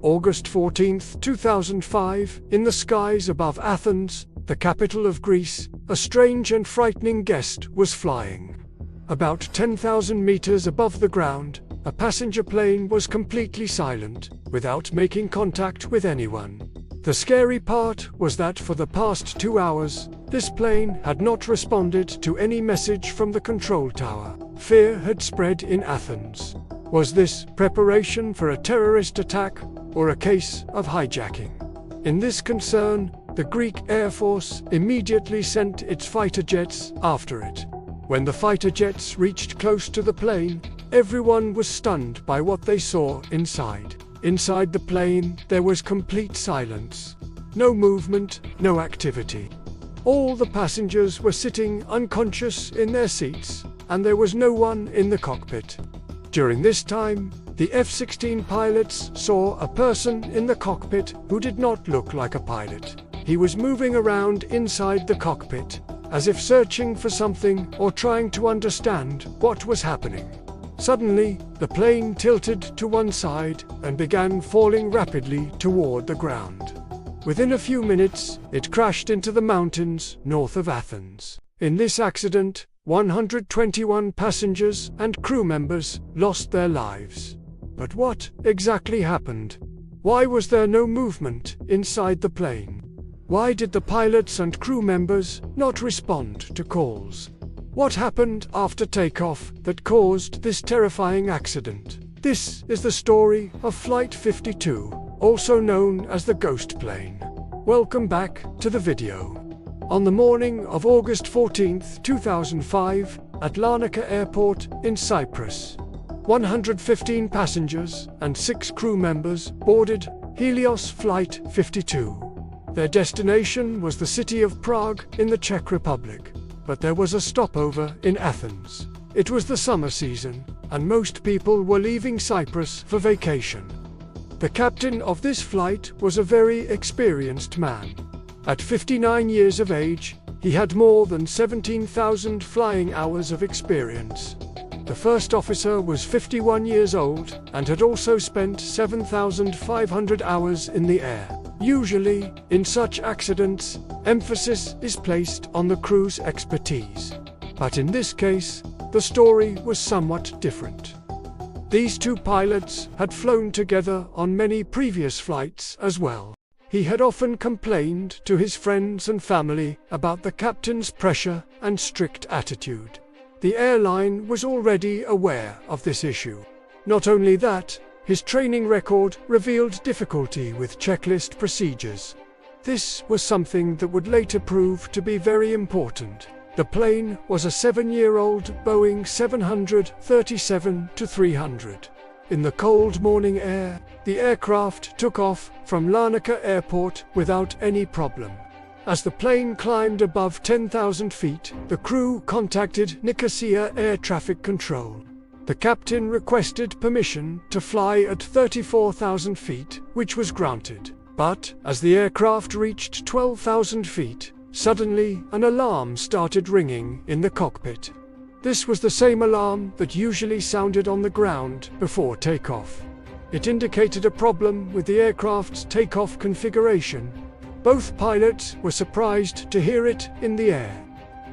August 14, 2005, in the skies above Athens, the capital of Greece, a strange and frightening guest was flying. About 10,000 meters above the ground, a passenger plane was completely silent, without making contact with anyone. The scary part was that for the past 2 hours, this plane had not responded to any message from the control tower. Fear had spread in Athens. Was this preparation for a terrorist attack or a case of hijacking? In this concern, the Greek Air Force immediately sent its fighter jets after it. When the fighter jets reached close to the plane, everyone was stunned by what they saw inside. Inside the plane, there was complete silence. No movement, no activity. All the passengers were sitting unconscious in their seats, and there was no one in the cockpit. During this time, the F-16 pilots saw a person in the cockpit who did not look like a pilot. He was moving around inside the cockpit, as if searching for something or trying to understand what was happening. Suddenly, the plane tilted to one side and began falling rapidly toward the ground. Within a few minutes, it crashed into the mountains north of Athens. In this accident, 121 passengers and crew members lost their lives. But what exactly happened? Why was there no movement inside the plane? Why did the pilots and crew members not respond to calls? What happened after takeoff that caused this terrifying accident? This is the story of Flight 52, also known as the ghost plane. Welcome back to the video. On the morning of August 14, 2005, at Larnaca Airport in Cyprus, 115 passengers and 6 crew members boarded Helios Flight 52. Their destination was the city of Prague in the Czech Republic, but there was a stopover in Athens. It was the summer season, and most people were leaving Cyprus for vacation. The captain of this flight was a very experienced man. At 59 years of age, he had more than 17,000 flying hours of experience. The first officer was 51 years old and had also spent 7,500 hours in the air. Usually, in such accidents, emphasis is placed on the crew's expertise. But in this case, the story was somewhat different. These 2 pilots had flown together on many previous flights as well. He had often complained to his friends and family about the captain's pressure and strict attitude. The airline was already aware of this issue. Not only that, his training record revealed difficulty with checklist procedures. This was something that would later prove to be very important. The plane was a 7-year-old Boeing 737-300. In the cold morning air, the aircraft took off from Larnaca Airport without any problem. As the plane climbed above 10,000 feet, the crew contacted Nicosia Air Traffic Control. The captain requested permission to fly at 34,000 feet, which was granted. But, as the aircraft reached 12,000 feet, suddenly an alarm started ringing in the cockpit. This was the same alarm that usually sounded on the ground before takeoff. It indicated a problem with the aircraft's takeoff configuration. Both pilots were surprised to hear it in the air.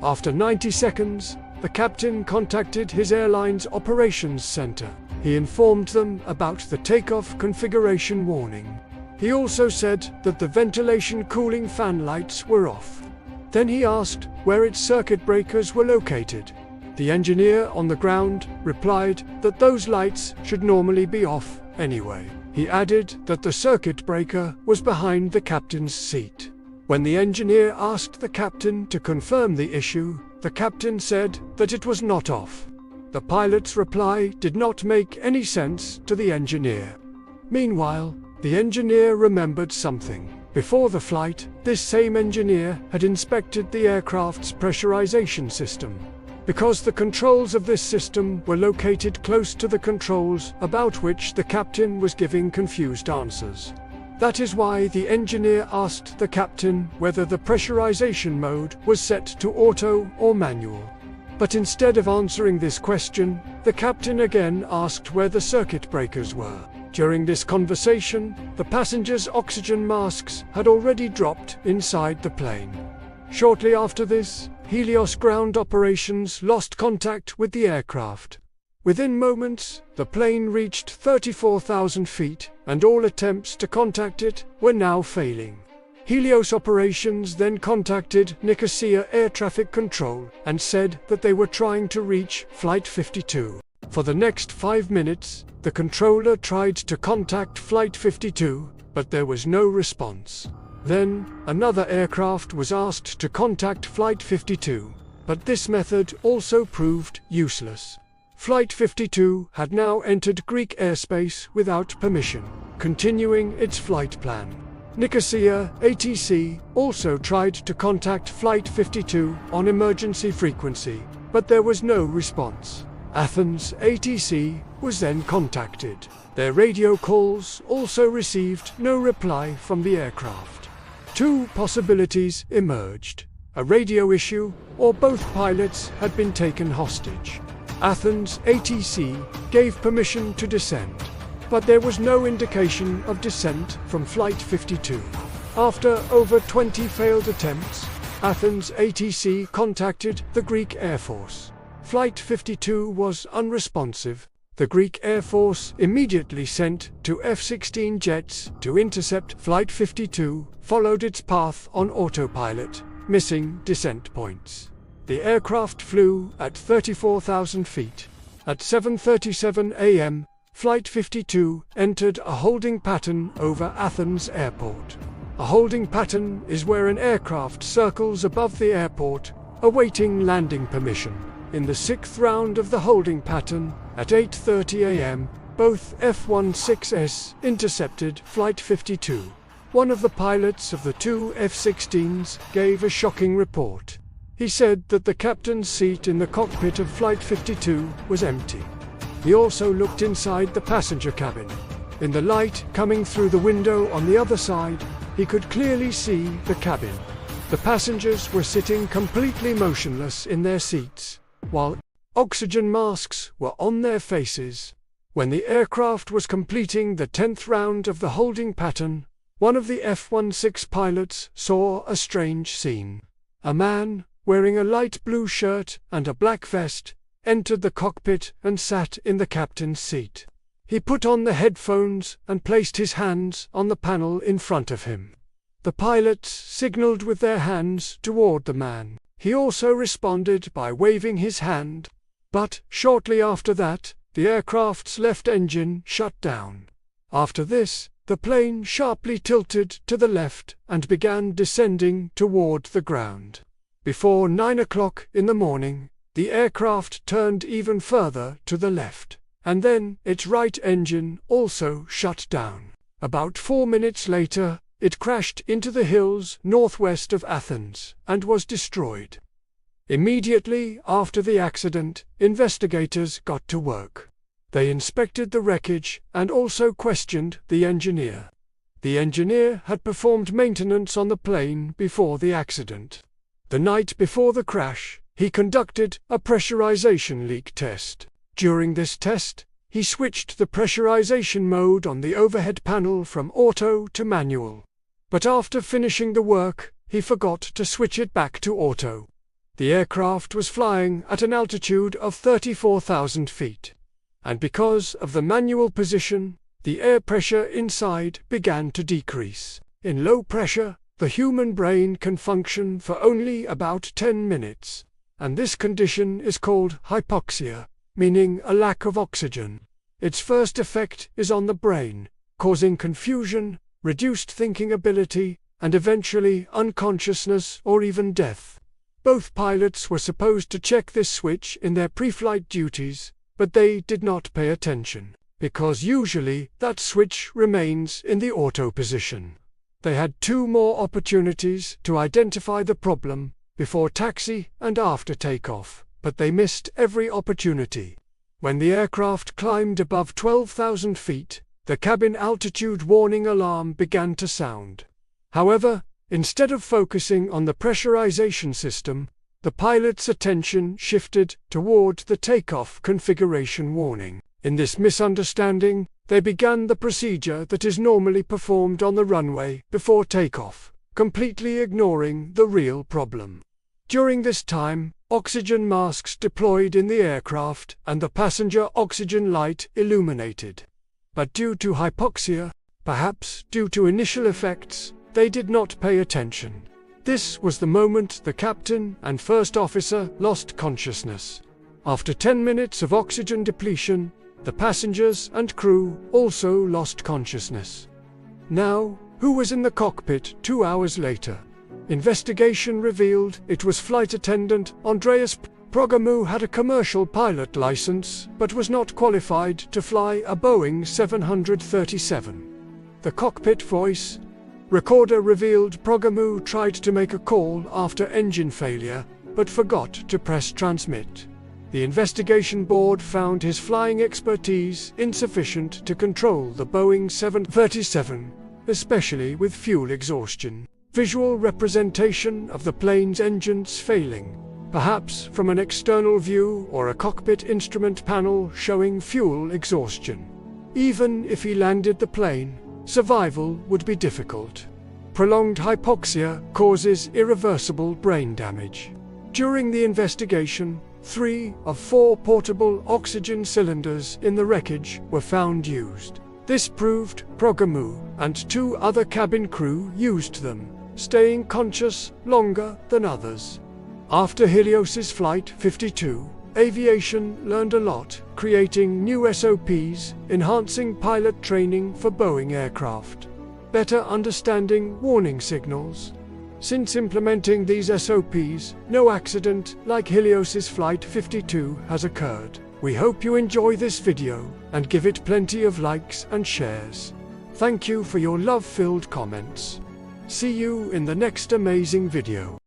After 90 seconds, the captain contacted his airline's operations center. He informed them about the takeoff configuration warning. He also said that the ventilation cooling fan lights were off. Then he asked where its circuit breakers were located. The engineer on the ground replied that those lights should normally be off anyway. He added that the circuit breaker was behind the captain's seat. When the engineer asked the captain to confirm the issue, the captain said that it was not off. The pilot's reply did not make any sense to the engineer. Meanwhile, the engineer remembered something. Before the flight, this same engineer had inspected the aircraft's pressurization system. Because the controls of this system were located close to the controls about which the captain was giving confused answers. That is why the engineer asked the captain whether the pressurization mode was set to auto or manual. But instead of answering this question, the captain again asked where the circuit breakers were. During this conversation, the passengers' oxygen masks had already dropped inside the plane. Shortly after this, Helios ground operations lost contact with the aircraft. Within moments, the plane reached 34,000 feet, and all attempts to contact it were now failing. Helios operations then contacted Nicosia Air Traffic Control and said that they were trying to reach Flight 52. For the next 5 minutes, the controller tried to contact Flight 52, but there was no response. Then, another aircraft was asked to contact Flight 52, but this method also proved useless. Flight 52 had now entered Greek airspace without permission, continuing its flight plan. Nicosia ATC also tried to contact Flight 52 on emergency frequency, but there was no response. Athens ATC was then contacted. Their radio calls also received no reply from the aircraft. Two possibilities emerged: a radio issue, or both pilots had been taken hostage. Athens ATC gave permission to descend, but there was no indication of descent from Flight 52. After over 20 failed attempts, Athens ATC contacted the Greek Air Force. Flight 52 was unresponsive. The Greek Air Force immediately sent two F-16 jets to intercept Flight 52, followed its path on autopilot, missing descent points. The aircraft flew at 34,000 feet. At 7:37 a.m., Flight 52 entered a holding pattern over Athens Airport. A holding pattern is where an aircraft circles above the airport, awaiting landing permission. In the sixth round of the holding pattern, at 8:30 a.m., both F-16s intercepted Flight 52. One of the pilots of the two F-16s gave a shocking report. He said that the captain's seat in the cockpit of Flight 52 was empty. He also looked inside the passenger cabin. In the light coming through the window on the other side, he could clearly see the cabin. The passengers were sitting completely motionless in their seats, while oxygen masks were on their faces. When the aircraft was completing the 10th round of the holding pattern, one of the F-16 pilots saw a strange scene. A man, wearing a light blue shirt and a black vest, entered the cockpit and sat in the captain's seat. He put on the headphones and placed his hands on the panel in front of him. The pilots signaled with their hands toward the man. He also responded by waving his hand. But shortly after that, the aircraft's left engine shut down. After this, the plane sharply tilted to the left and began descending toward the ground. Before 9 o'clock in the morning, the aircraft turned even further to the left, and then its right engine also shut down. About 4 minutes later, it crashed into the hills northwest of Athens and was destroyed. Immediately after the accident, investigators got to work. They inspected the wreckage and also questioned the engineer. The engineer had performed maintenance on the plane before the accident. The night before the crash, he conducted a pressurization leak test. During this test, he switched the pressurization mode on the overhead panel from auto to manual. But after finishing the work, he forgot to switch it back to auto. The aircraft was flying at an altitude of 34,000 feet. And because of the manual position, the air pressure inside began to decrease. In low pressure, the human brain can function for only about 10 minutes, and this condition is called hypoxia, meaning a lack of oxygen. Its first effect is on the brain, causing confusion, reduced thinking ability, and eventually unconsciousness or even death. Both pilots were supposed to check this switch in their pre-flight duties, but they did not pay attention, because usually that switch remains in the auto position. They had 2 more opportunities to identify the problem, before taxi and after takeoff, but they missed every opportunity. When the aircraft climbed above 12,000 feet, the cabin altitude warning alarm began to sound. However, instead of focusing on the pressurization system, the pilot's attention shifted toward the takeoff configuration warning. In this misunderstanding, They began the procedure that is normally performed on the runway before takeoff, completely ignoring the real problem. During this time, oxygen masks deployed in the aircraft and the passenger oxygen light illuminated. But due to hypoxia, perhaps due to initial effects, they did not pay attention. This was the moment the captain and first officer lost consciousness. After 10 minutes of oxygen depletion, the passengers and crew also lost consciousness. Now, who was in the cockpit 2 hours later? Investigation revealed it was flight attendant Andreas Progamu. Had a commercial pilot license but was not qualified to fly a Boeing 737. The cockpit voice recorder revealed Progamu tried to make a call after engine failure but forgot to press transmit. The investigation board found his flying expertise insufficient to control the Boeing 737, especially with fuel exhaustion. Visual representation of the plane's engines failing, perhaps from an external view or a cockpit instrument panel showing fuel exhaustion. Even if he landed the plane, survival would be difficult. Prolonged hypoxia causes irreversible brain damage. During the investigation, 3 of 4 portable oxygen cylinders in the wreckage were found used. This proved Progamu and 2 other cabin crew used them, staying conscious longer than others. After Helios's Flight 52, Aviation learned a lot, creating new SOPs, enhancing pilot training for Boeing aircraft, better understanding warning signals. Since implementing these SOPs, no accident like Helios's Flight 52 has occurred. We hope you enjoy this video and give it plenty of likes and shares. Thank you for your love-filled comments. See you in the next amazing video.